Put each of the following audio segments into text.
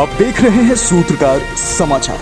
आप देख रहे हैं सूत्रकार समाचार।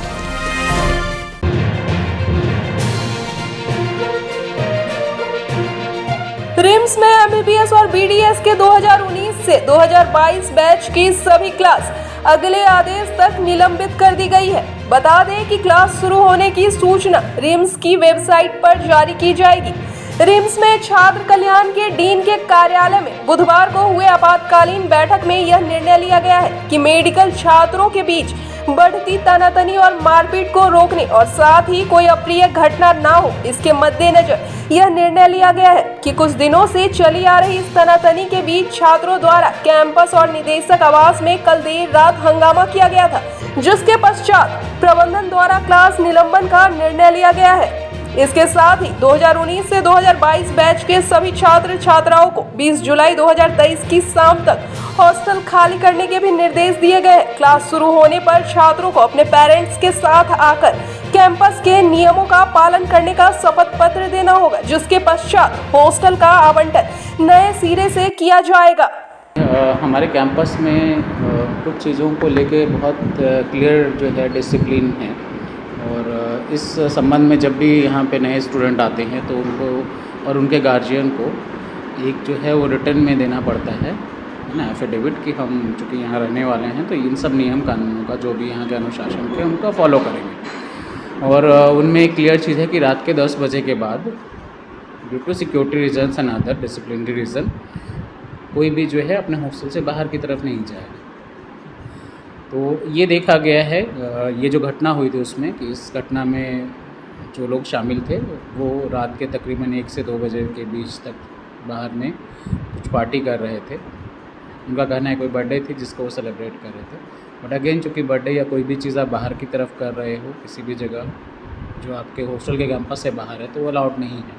रिम्स में एमबीबीएस और बीडीएस के 2019 से 2022 बैच की सभी क्लास अगले आदेश तक निलंबित कर दी गई है। बता दें कि क्लास शुरू होने की सूचना रिम्स की वेबसाइट पर जारी की जाएगी। रिम्स में छात्र कल्याण के डीन के कार्यालय में बुधवार को हुए आपातकालीन बैठक में यह निर्णय लिया गया है कि मेडिकल छात्रों के बीच बढ़ती तनातनी और मारपीट को रोकने और साथ ही कोई अप्रिय घटना ना हो, इसके मद्देनजर यह निर्णय लिया गया है कि कुछ दिनों से चली आ रही इस तनातनी के बीच छात्रों द्वारा कैंपस और निदेशक आवास में कल देर रात हंगामा किया गया था, जिसके पश्चात प्रबंधन द्वारा क्लास निलंबन का निर्णय लिया गया है। इसके साथ ही 2019 से 2022 बैच के सभी छात्र छात्राओं को 20 जुलाई 2023 की शाम तक हॉस्टल खाली करने के भी निर्देश दिए गए हैं। क्लास शुरू होने पर छात्रों को अपने पेरेंट्स के साथ आकर कैंपस के नियमों का पालन करने का शपथ पत्र देना होगा, जिसके पश्चात हॉस्टल का आवंटन नए सिरे से किया जाएगा। हमारे कैंपस में कुछ चीज़ों को लेके बहुत क्लियर जो है डिसिप्लिन है, और इस संबंध में जब भी यहाँ पे नए स्टूडेंट आते हैं तो उनको और उनके गार्जियन को एक जो है वो रिटर्न में देना पड़ता है ना, एफिडेविट कि हम चूँकि यहाँ रहने वाले हैं तो इन सब नियम कानूनों का जो भी यहाँ के अनुशासन के उनका फॉलो करेंगे। और उनमें एक क्लियर चीज़ है कि रात के 10 बजे के बाद due to security reasons and other disciplinary reason कोई भी जो है अपने हॉस्टल से बाहर की तरफ नहीं जाएगा। तो ये देखा गया है, ये जो घटना हुई थी उसमें कि इस घटना में जो लोग शामिल थे वो रात के तकरीबन 1 से 2 बजे के बीच तक बाहर में कुछ पार्टी कर रहे थे। उनका कहना है कोई बर्थडे थी जिसको वो सेलिब्रेट कर रहे थे, बट अगेन चूँकि बर्थडे या कोई भी चीज़ आप बाहर की तरफ कर रहे हो किसी भी जगह जो आपके हॉस्टल के कैंपस से बाहर है तो वो अलाउड नहीं है।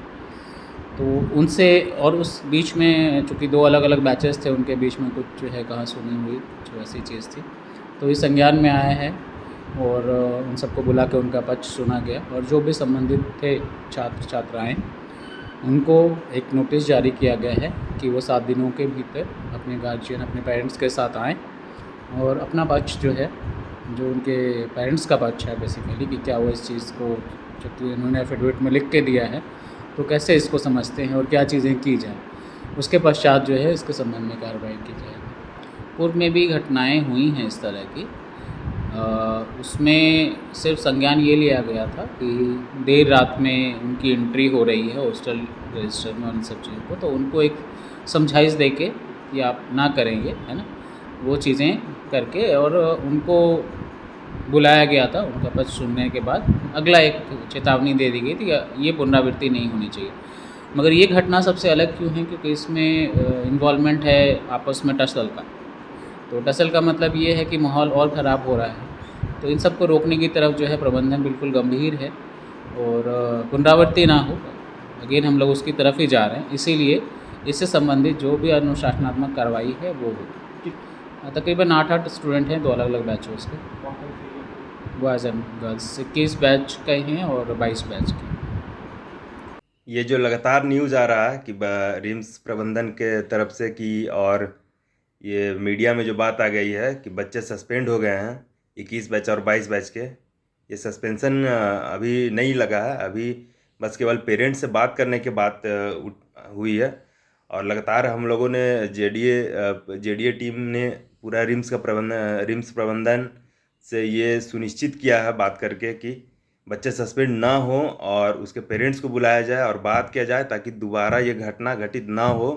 तो उनसे और उस बीच में चूँकि 2 अलग अलग बैचेस थे, उनके बीच में कुछ जो है कहा सुनी हुई जो ऐसी चीज़ थी, तो इस संज्ञान में आया है और उन सबको बुला के उनका पक्ष सुना गया। और जो भी संबंधित थे छात्र छात्राएं उनको एक नोटिस जारी किया गया है कि वो 7 दिनों के भीतर अपने गार्जियन अपने पेरेंट्स के साथ आएँ और अपना पक्ष जो है जो उनके पेरेंट्स का पक्ष है बेसिकली कि क्या वो इस चीज़ को जो उन्होंने एफिडेविट में लिख के दिया है तो कैसे इसको समझते हैं और क्या चीज़ें की जाएँ, उसके पश्चात जो है इसके संबंध में कार्रवाई की जाएगी। पूर्व में भी घटनाएं हुई हैं इस तरह की, उसमें सिर्फ संज्ञान ये लिया गया था कि देर रात में उनकी एंट्री हो रही है हॉस्टल रजिस्टर में उन सब चीज़ों को, तो उनको एक समझाइश दे के कि आप ना करेंगे, है ना, वो चीज़ें करके और उनको बुलाया गया था। उनका पक्ष सुनने के बाद अगला एक चेतावनी दे दी गई थी ये पुनरावृत्ति नहीं होनी चाहिए। मगर ये घटना सबसे अलग क्यों है, क्योंकि इसमें इन्वॉल्वमेंट है आपस में टसल का। तो टसल का मतलब ये है कि माहौल और ख़राब हो रहा है, तो इन सब को रोकने की तरफ जो है प्रबंधन बिल्कुल गंभीर है और पुनरावृत्ति ना हो, अगेन हम लोग उसकी तरफ ही जा रहे हैं। इसीलिए इससे संबंधित जो भी अनुशासनात्मक कार्रवाई है वो होगी। तकरीबन 8 स्टूडेंट हैं 2 अलग अलग बैचेस के, बॉयज़ एंड गर्ल्स 21 बैच के हैं और 22 बैच के। ये जो लगातार न्यूज़ आ रहा है कि रिम्स प्रबंधन के तरफ से कि और ये मीडिया में जो बात आ गई है कि बच्चे सस्पेंड हो गए हैं 21 बैच और 22 बैच के, ये सस्पेंशन अभी नहीं लगा है, अभी बस केवल पेरेंट्स से बात करने के बात हुई है। और लगातार हम लोगों ने जेडीए टीम ने पूरा रिम्स प्रबंधन से ये सुनिश्चित किया है बात करके कि बच्चे सस्पेंड ना हो और उसके पेरेंट्स को बुलाया जाए और बात किया जाए ताकि दोबारा ये घटना घटित ना हो।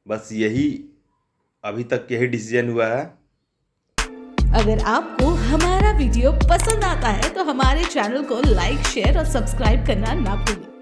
बस यही अभी तक यही डिसीजन हुआ है। अगर आपको हमारा वीडियो पसंद आता है तो हमारे चैनल को लाइक, शेयर और सब्सक्राइब करना ना भूलें।